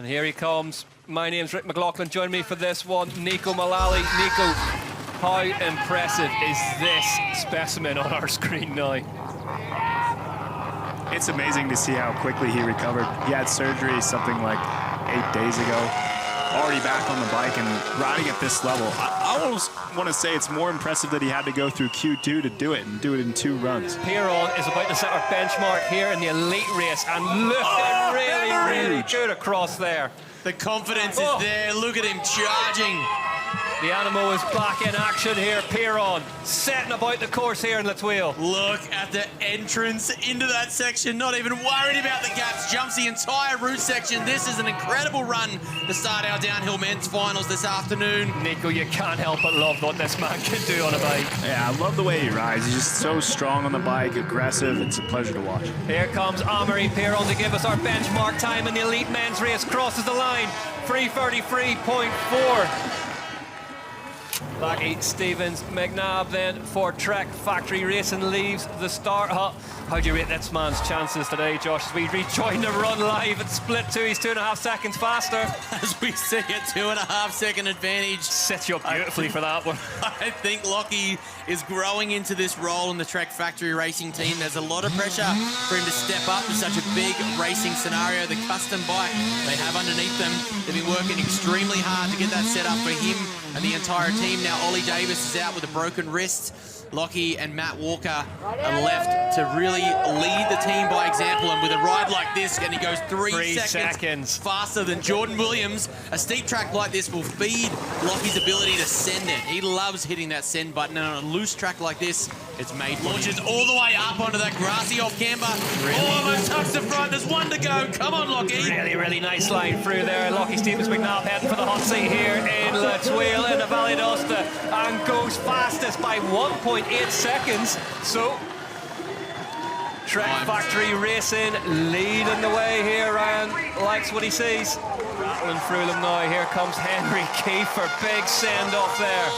And here he comes. My name's Rick McLaughlin. Join me for this one, Nico Mullally. Nico, how impressive is this specimen on our screen now? It's amazing to see how quickly he recovered. He had surgery something like 8 days ago. Already back on the bike and riding at this level. I almost want to say it's more impressive that he had to go through Q2 to do it and do it in 2 runs. Pierron is about to set our benchmark here in the elite race, and look at really good across there. The confidence is there. Look at him charging. The Animal is back in action here. Pierron setting about the course here in Thuile. Look at the entrance into that section. Not even worried about the gaps. Jumps the entire route section. This is an incredible run to start our downhill men's finals this afternoon. Nico, you can't help but love what this man can do on a bike. Yeah, I love the way he rides. He's just so strong on the bike, aggressive. It's a pleasure to watch. Here comes Amaury Pierron to give us our benchmark time in the elite men's race. Crosses the line, 3:33.4. Lucky Stevens-McNab then for Trek Factory Racing leaves the start hut. How do you rate this man's chances today, Josh, as we rejoin the run live at Split 2? He's 2.5 seconds faster. As we see a 2.5 second advantage. Sets you up beautifully for that one. I think Lockie is growing into this role in the Trek Factory Racing team. There's a lot of pressure for him to step up to such a big racing scenario. The custom bike they have underneath them, they've been working extremely hard to get that set up for him and the entire team. Now Ollie Davis is out with a broken wrist. Lockie and Matt Walker are left to really lead the team by example, and with a ride like this, and he goes 3 seconds faster than Jordan Williams, a steep track like this will feed Lockie's ability to send it. He loves hitting that send button, and on a loose track like this, it's made for launches him. All the way up onto that grassy off-camber. Almost tucks the front. There's one to go. Come on, Lockie. Really nice line through there. Lockie Stevens-McNab heading for the hot seat here in Thuile in the Valley d'Aosta, and goes fastest by 1.8 seconds. So Trek Factory Racing leading the way here. Ryan likes what he sees. Rattling through them now. Here comes Henry Kiefer. Big send-off there.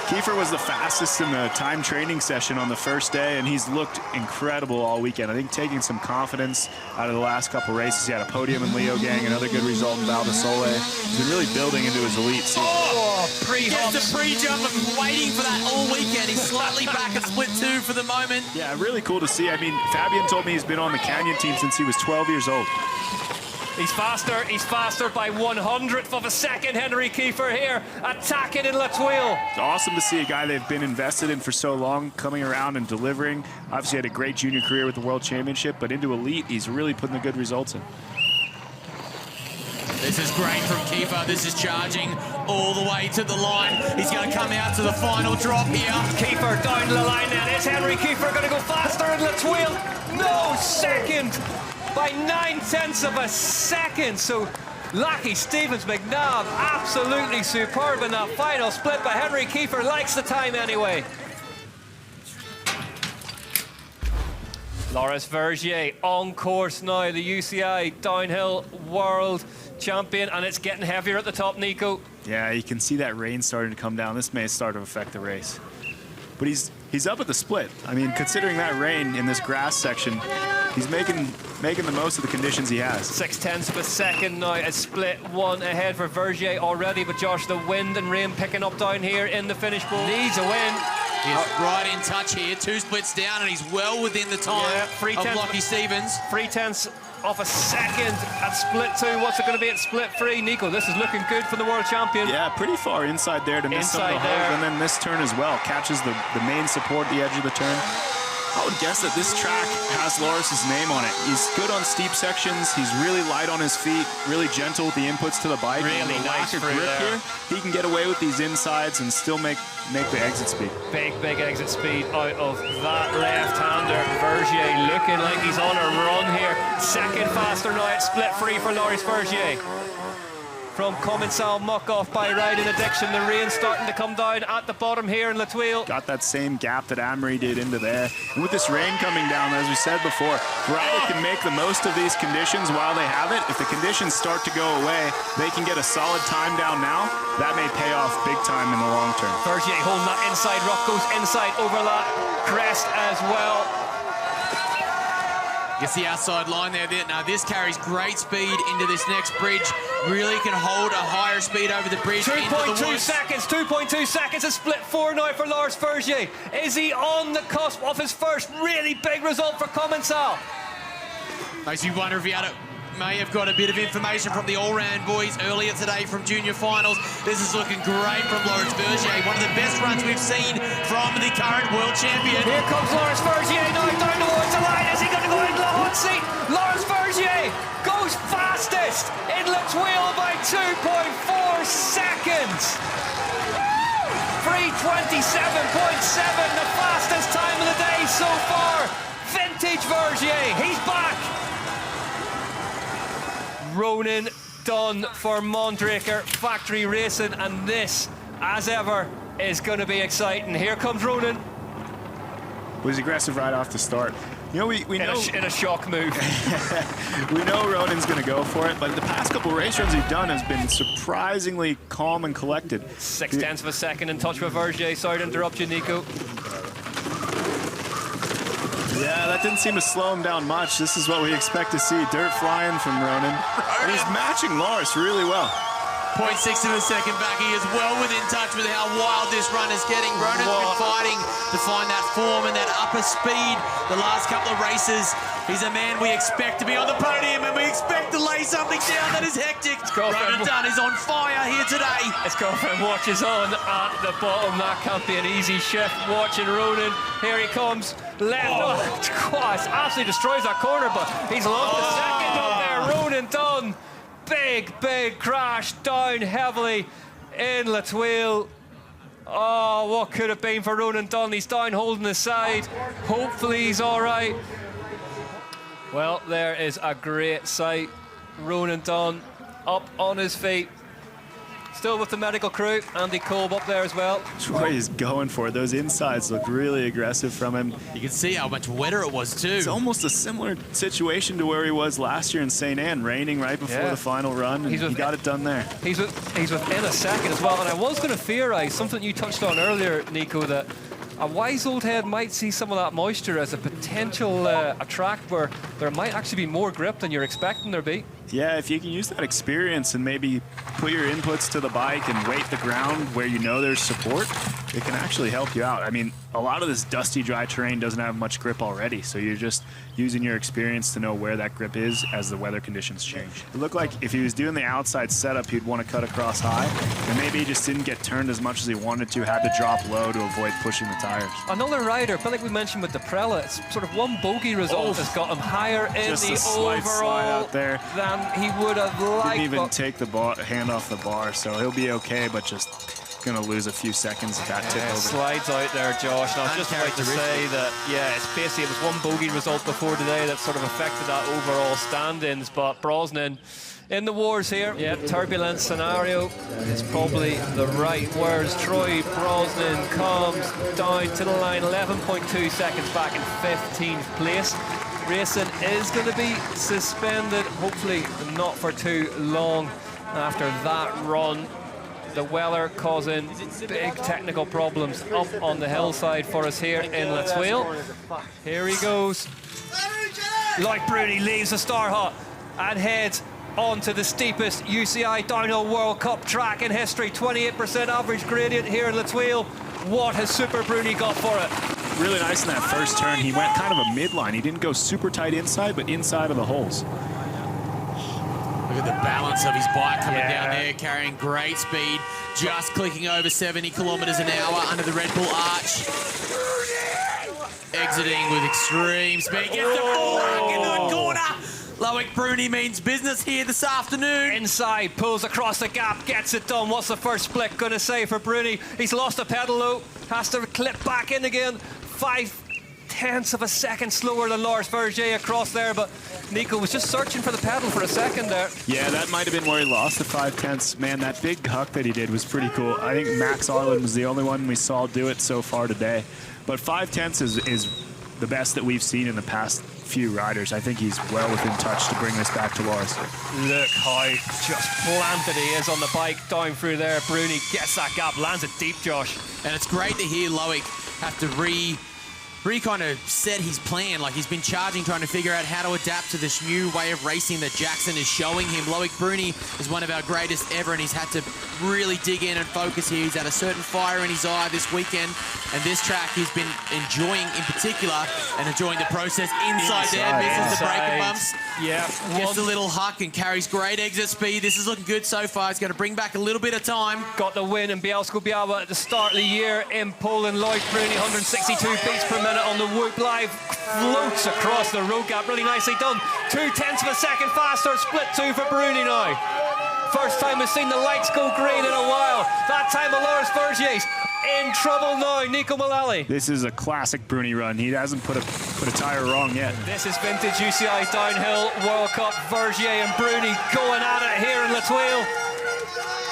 Kiefer was the fastest in the time training session on the first day, and he's looked incredible all weekend. I think taking some confidence out of the last couple races. He had a podium in Leogang, another good result in Val di Sole. He's been really building into his elite season. Gets the pre-jump. I've been waiting for that all weekend. He's slightly back at Split 2 for the moment. Yeah, really cool to see. I mean, Fabian told me he's been on the Canyon team since he was 12 years old. He's faster by 100th of a second. Henry Kiefer here, attacking in Thuile. It's awesome to see a guy they've been invested in for so long coming around and delivering. Obviously had a great junior career with the World Championship, but into elite, he's really putting the good results in. This is great from Kiefer. This is charging all the way to the line. He's going to come out to the final drop here. Kiefer down the line then. Is Henry Kiefer going to go faster in Thuile? No, second by 9/10 of a second. So lucky Stevens-McNab, absolutely superb in that final split, but Henry Kiefer likes the time anyway. Loris Vergier on course now, the UCI Downhill World Champion, and it's getting heavier at the top, Nico. Yeah, you can see that rain starting to come down. This may start to affect the race. But he's up at the split. I mean, considering that rain in this grass section, he's making the most of the conditions he has. 0.6 of a second now, a split 1 ahead for Vergier already, but Josh, the wind and rain picking up down here in the finish bowl. Needs a win. He's right in touch here, 2 splits down, and he's well within the time of Lockie Stevens. 0.3 of a second at split 2. What's it going to be at split 3? Nico, this is looking good for the world champion. Yeah, pretty far inside there to miss some of the holes, and then this turn as well. Catches the main support at the edge of the turn. I would guess that this track has Loris's name on it. He's good on steep sections. He's really light on his feet, really gentle with the inputs to the bike. Really nice grip here. He can get away with these insides and still make the exit speed. Big exit speed out of that left-hander. Vergier looking like he's on a run here. Second faster now at split 3 for Loris Vergier. From Commensal muck-off by Riding Addiction. The rain starting to come down at the bottom here in Thuile. Got that same gap that Amaury did into there. And with this rain coming down, as we said before, rider can make the most of these conditions while they have it. If the conditions start to go away, they can get a solid time down now. That may pay off big time in the long term. Vergier holding that inside rock, goes inside over that crest as well. Gets the outside line there. Now this carries great speed into this next bridge. Really can hold a higher speed over the bridge. 2.2 seconds, 2.2 seconds, a split 4 now for Lars Vergier. Is he on the cusp of his first really big result for Commencal? Makes you wonder if he may have got a bit of information from the all-round boys earlier today from junior finals. This is looking great from Lars Vergier. One of the best runs we've seen from the current world champion. Here comes Lars Vergier now down towards the line. Is he going to go into the hot seat? Lars Vergier goes fastest in Le Thuile by 2.4 seconds. 3:27.7, the fastest time of the day so far. Vintage Vergier, he's back. Ronan Dunne for Mondraker Factory Racing, and this, as ever, is going to be exciting. Here comes Ronan. Was aggressive right off the start. You know, we know in a shock move. we know Ronan's going to go for it, but the past couple race runs he's done has been surprisingly calm and collected. 0.6 of a second in touch with Vergier. Sorry to interrupt you, Nico. Yeah, that didn't seem to slow him down much. This is what we expect to see. Dirt flying from Ronan. And he's matching Lars really well. 0.6 of a second back. He is well within touch with how wild this run is getting. Ronan's been fighting to find that form and that upper speed the last couple of races. He's a man we expect to be on the podium, and we expect to lay something down that is hectic. Ronan Dunne is on fire here today. His girlfriend watches on at the bottom. That can't be an easy shift. Watching Ronan. Here he comes. Left. Oh, gosh, absolutely destroys that corner, but he's lost the second up there. Ronan Dunne. Big crash down heavily in Le Thuile. Oh, what could have been for Ronan Dunne? He's down holding his side. Hopefully he's all right. Well, there is a great sight. Ronan Dunne up on his feet. Still with the medical crew. Andy Kolb up there as well. Troy is going for it. Those insides look really aggressive from him. You can see how much wetter it was too. It's almost a similar situation to where he was last year in St. Anne, raining right before the final run, and he got it done there. He's within a second as well, and I was going to theorise something you touched on earlier, Nico, that a wise old head might see some of that moisture as a potential a track where there might actually be more grip than you're expecting there be. Yeah, if you can use that experience and maybe put your inputs to the bike and weight the ground where you know there's support, it can actually help you out. I mean, a lot of this dusty, dry terrain doesn't have much grip already, so you're just using your experience to know where that grip is as the weather conditions change. It looked like if he was doing the outside setup, he'd want to cut across high, and maybe he just didn't get turned as much as he wanted to, had to drop low to avoid pushing the tires. Another rider, but like we mentioned with the Prella, it's sort of one bogey result has got him higher in just the a slight overall slide out there than he would have liked. Didn't even take the hand off the bar, so he'll be okay, but just going to lose a few seconds of that tip over. Slides out there, Josh. And I was just about to say that, it's basically, it was one bogey result before today that sort of affected that overall stand-ins, but Brosnan in the wars here. Yeah, turbulent scenario is probably the right words. Troy Brosnan comes down to the line, 11.2 seconds back in 15th place. Racing is going to be suspended, hopefully not for too long after that run. The weather causing big technical problems up on the hillside for us here in Le Thuile. Here he goes. Like Bruni leaves the Star Hut and heads onto the steepest UCI Downhill World Cup track in history. 28% average gradient here in Le Thuile. What has Super Bruni got for it? Really nice in that first turn. He went kind of a midline. He didn't go super tight inside, but inside of the holes. Look at the balance of his bike coming down there, carrying great speed, just clicking over 70 kilometers an hour under the Redbull arch. Exiting with extreme speed, gets the ball into the corner. Loic Bruni means business here this afternoon. Inside, pulls across the gap, gets it done. What's the first split going to say for Bruni? He's lost a pedal though, has to clip back in again. 0.5 of a second slower than Lars Vergier across there, but Nico was just searching for the pedal for a second there. Yeah, that might have been where he lost the 0.5. Man, that big huck that he did was pretty cool. I think Max Arlen was the only one we saw do it so far today. But 0.5 is the best that we've seen in the past few riders. I think he's well within touch to bring this back to Lars. Look how just planted he is on the bike down through there. Bruni gets that gap, lands it deep, Josh. And it's great to hear Loic have to Bruni kind of set his plan, like he's been charging, trying to figure out how to adapt to this new way of racing that Jackson is showing him. Loic Bruni is one of our greatest ever, and he's had to really dig in and focus here. He's had a certain fire in his eye this weekend, and this track he's been enjoying in particular, and enjoying the process inside there, misses the breaker bumps. Yeah. Gets a little huck and carries great exit speed. This is looking good so far. It's going to bring back a little bit of time. Got the win in Bielsko-Biała at the start of the year in Poland. Loic Bruni, 162 beats per minute on the Whoop Live. Floats across the road gap. Really nicely done. 0.2 of a second faster. Split 2 for Bruni now. First time we've seen the lights go green in a while. That time Lars Vergier's in trouble now. Nico Mullally. This is a classic Bruni run. He hasn't put a tire wrong yet. This is vintage UCI Downhill World Cup. Vergier and Bruni going at it here in La Thuile.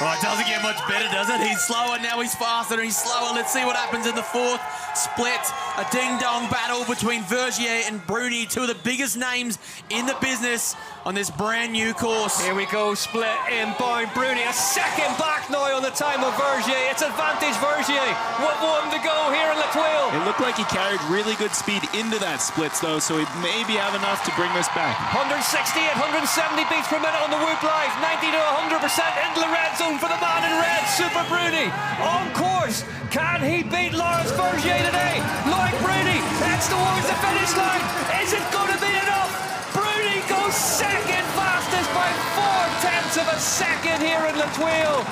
Oh, it doesn't get much better, does it? He's slower, now he's faster, and he's slower. Let's see what happens in the fourth split. A ding-dong battle between Vergier and Bruni, two of the biggest names in the business on this brand new course. Here we go, split inbound. Bruni a second back now on the time of Vergier. It's advantage Vergier. What one to go here in La Thuile? It looked like he carried really good speed into that splits though, so he maybe have enough to bring this back. 168, 170 beats per minute on the Whoop Live. 90 to 100% into the red zone for the man in red, Super Bruni. On course. Can he beat Lars Vergier today? Loic Bruni heads towards the finish line. Is it going to be enough? Bruni goes second fastest by 0.4 of a second here in La Thuile.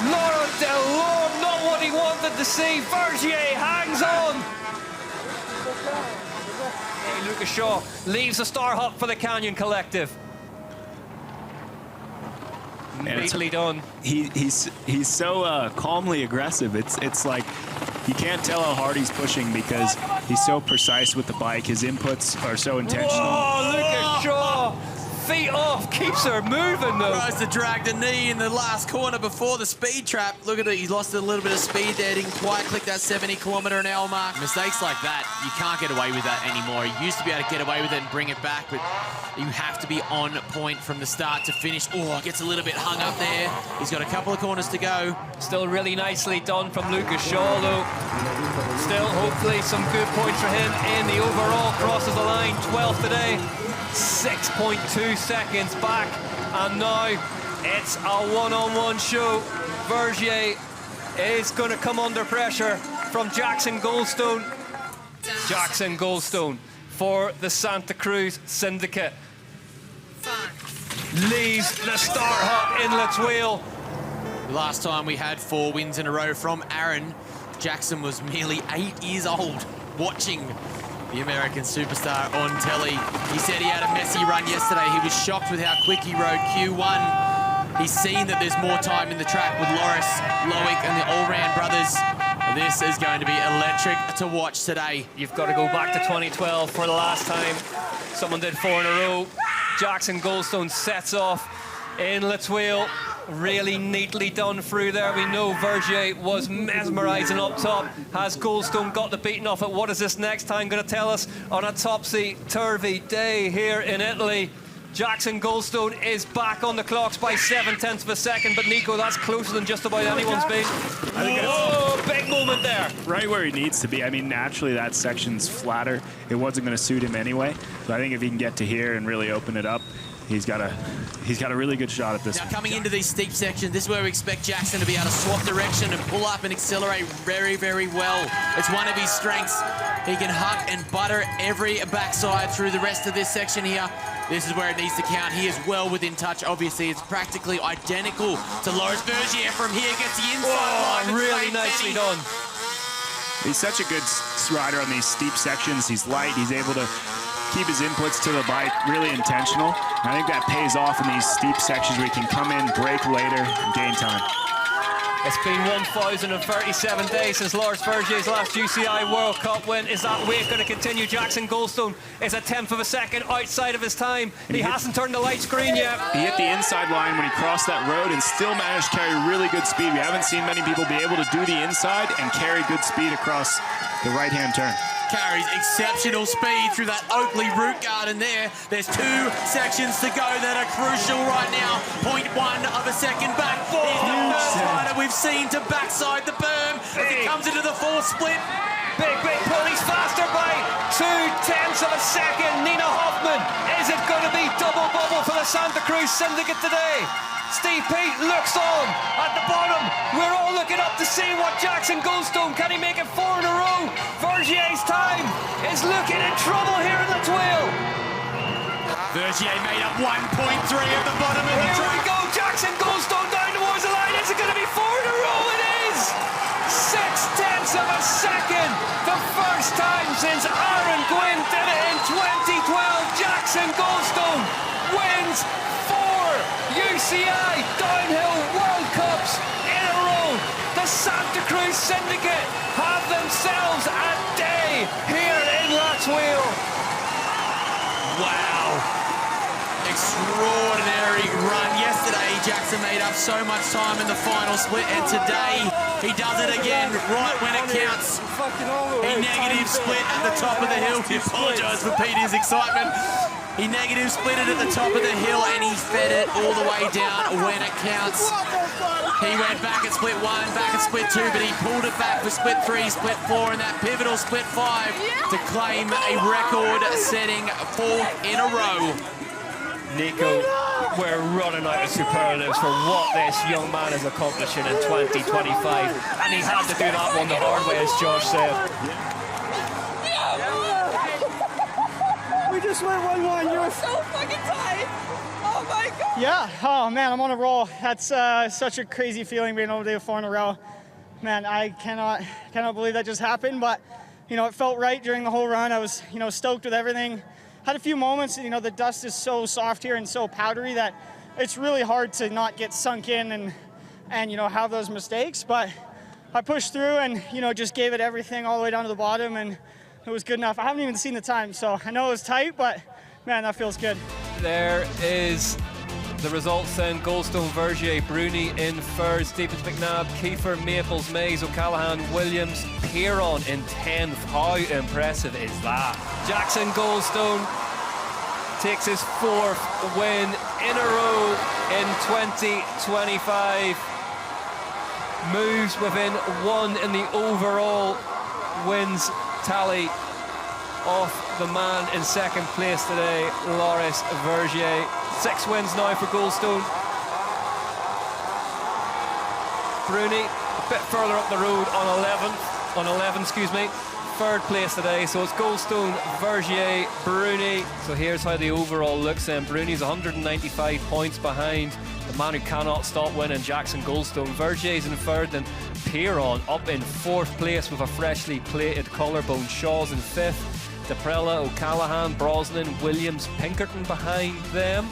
Laurent Delorme, not what he wanted to see. Vergier hangs on. Hey, Lucas Shaw leaves the star hop for the Canyon Collective. Neatly done. He's so calmly aggressive. It's like you can't tell how hard he's pushing because he's so precise with the bike. His inputs are so intentional. Oh, Lucas Shaw! Feet off, keeps her moving though. Tries to drag the knee in the last corner before the speed trap. Look at it, he's lost a little bit of speed there. Didn't quite click that 70km/h mark. Mistakes like that, you can't get away with that anymore. You used to be able to get away with it and bring it back, but you have to be on point from the start to finish. Oh, gets a little bit hung up there. He's got a couple of corners to go. Still really nicely done from Lucas Shaw though. Still hopefully some good points for him in the overall. Crosses the line, 12th today. 6.2 seconds back, and now it's a one-on-one show. Vergier is going to come under pressure from Jackson Goldstone. Jackson Goldstone for the Santa Cruz Syndicate. Leaves the start hut in La Thuile. Last time we had 4 wins in a row from Aaron, Jackson was merely 8 years old watching the American superstar on telly. He said he had a messy run yesterday. He was shocked with how quick he rode Q1. He's seen that there's more time in the track with Loris, Loic and the all-round brothers. This is going to be electric to watch today. You've got to go back to 2012 for the last time someone did 4 in a row. Jackson Goldstone sets off in La Thuile. Really neatly done through there. We know Vergier was mesmerising up top. Has Goldstone got the beating off it? What is this next time going to tell us on a topsy-turvy day here in Italy? Jackson Goldstone is back on the clocks by 0.7 of a second, but Nico, that's closer than just about anyone's been. I think oh, big moment there. Right where he needs to be. I mean, naturally that section's flatter. It wasn't going to suit him anyway. So I think if he can get to here and really open it up, he's got a really good shot at this. Now coming into these steep sections, this is where we expect Jackson to be able to swap direction and pull up and accelerate very, very well. It's one of his strengths. He can huck and butter every backside through the rest of this section here. This is where it needs to count. He is well within touch. Obviously, it's practically identical to Lars Vergier. From here, gets the inside line. Really nicely done. He's such a good rider on these steep sections. He's light. He's able to keep his inputs to the bike really intentional. And I think that pays off in these steep sections where he can come in, brake later, and gain time. It's been 1,037 days since Lars Vergier's last UCI World Cup win. Is that wait going to continue? Jackson Goldstone is 1/10 of a second outside of his time. He hasn't turned the light screen yet. He hit the inside line when he crossed that road and still managed to carry really good speed. We haven't seen many people be able to do the inside and carry good speed across the right-hand turn. Carries exceptional speed through that Oakley root garden there. There's 2 sections to go that are crucial right now. 0.1 of a second back. He's the first rider we've seen to backside the berm as he comes into the 4th split. Big pull, he's faster by 0.2 of a second. Nina Hoffman, is it going to be double bubble for the Santa Cruz Syndicate today? Steve Pete looks on at the bottom. We're all looking up to see what Jackson Goldstone, can he make it 4 in a row? Vergier's time is looking in trouble here in the Thuile. Vergier made up 1.3 at the bottom of the track. Here we go, Jackson Goldstone down towards the line. Is it going to be 4 in a row? It is! 0.6 of a second. The first time since Aaron Gwynn did it in 2012. Jackson Goldstone wins 4 UCI Downhill World Cups in a row. The Santa Cruz Syndicate have themselves a day here in La Thuile. Wow. Extraordinary run. Yesterday, Jackson made up so much time in the final split, and today he does it again right when it counts. He negative split at the top of the hill. We apologise for Peter's excitement. He negative split it at the top of the hill, and he fed it all the way down when it counts. He went back at split 1, back at split 2, but he pulled it back for split 3, split 4, and that pivotal split 5 to claim a record-setting 4th in a row. Nico, we're running out of superlatives for what this young man is accomplishing in 2025, and he had to do that one the hard way, as Josh said. We just went 1-1. You were so fucking tight. Oh my God. Yeah. Oh man, I'm on a roll. That's such a crazy feeling being able to do 4 in a row. Man, I cannot believe that just happened. But it felt right during the whole run. I was stoked with everything. Had a few moments. The dust is so soft here and so powdery that it's really hard to not get sunk in and have those mistakes. But I pushed through and just gave it everything all the way down to the bottom, and it was good enough. I haven't even seen the time, so I know it was tight, but man, that feels good. There is the results then. Goldstone, Vergier, Bruni in 3rd, Stevens-McNab, Kiefer, Maples, Mays, O'Callaghan, Williams, Pierron in 10th. How impressive is that? Jackson Goldstone takes his 4th win in a row in 2025. Moves within 1 in the overall wins tally off the man in 2nd place today, Loris Vergier. 6 wins now for Goldstone. Bruni a bit further up the road on 11, excuse me. 3rd place today, so it's Goldstone, Vergier, Bruni. So here's how the overall looks then. Bruni's 195 points behind the man who cannot stop winning, Jackson Goldstone. Vergier's in 3rd, and Pierron up in 4th place with a freshly plated collarbone. Shaw's in 5th. Deprella, O'Callaghan, Brosnan, Williams, Pinkerton behind them.